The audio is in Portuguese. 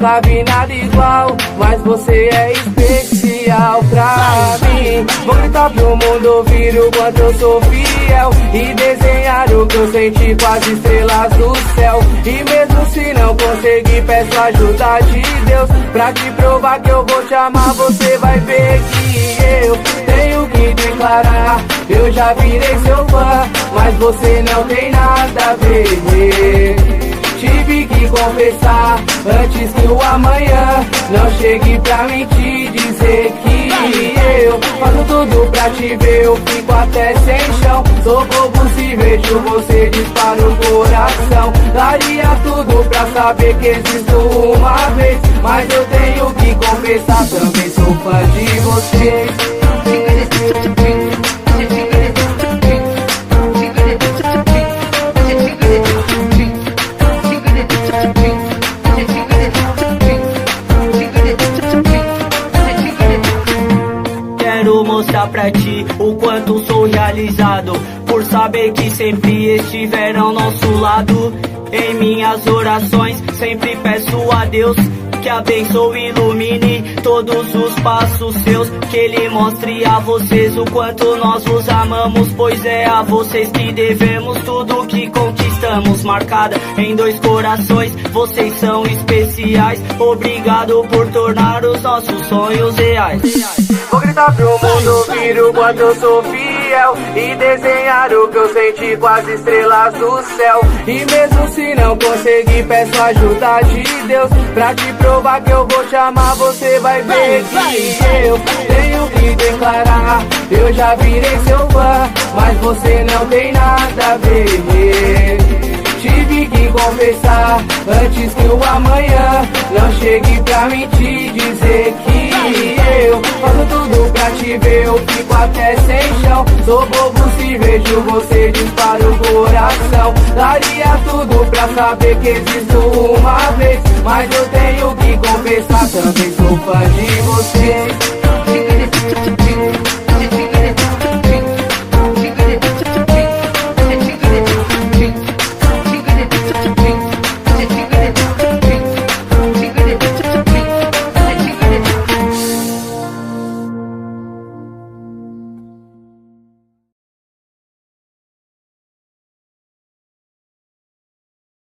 nunca vi nada igual, mas você é especial pra mim. Vou gritar pro mundo ouvir o quanto eu sou fiel e desenhar o que eu senti com as estrelas do céu. E mesmo se não conseguir, peço a ajuda de Deus pra te provar que eu vou te amar. Você vai ver que eu tenho que declarar, eu já virei seu fã, mas você não tem nada a ver. Tive que confessar antes que o amanhã não chegue pra mim te dizer que eu faço tudo pra te ver, eu fico até sem chão. Sou bobo se vejo você, dispara o coração. Daria tudo pra saber que existo uma vez, mas eu tenho que confessar, também sou fã de você. Quero mostrar pra ti o quanto sou realizado, por saber que sempre estiveram ao nosso lado. Em minhas orações sempre peço a Deus que abençoe e ilumine todos os passos seus, que Ele mostre a vocês o quanto nós vos amamos, pois é a vocês que devemos tudo que conquistamos. Marcada em 2 corações, vocês são especiais. Obrigado por tornar os nossos sonhos reais. Vou gritar pro mundo ouvir o quanto eu sou fiel e desenhar o que eu senti com as estrelas do céu. E mesmo se não conseguir, peço a ajuda de Deus pra te provar que eu vou te amar. Você vai ver que eu tenho que declarar, eu já virei seu fã, mas você não tem nada a ver. Tive que confessar antes que o amanhã não chegue pra mim te dizer que eu faço tudo pra te ver, eu fico até sem chão. Sou bobo se vejo você, dispara o coração. Daria tudo pra saber que existo uma vez, mas eu tenho que confessar, também sou fã de você.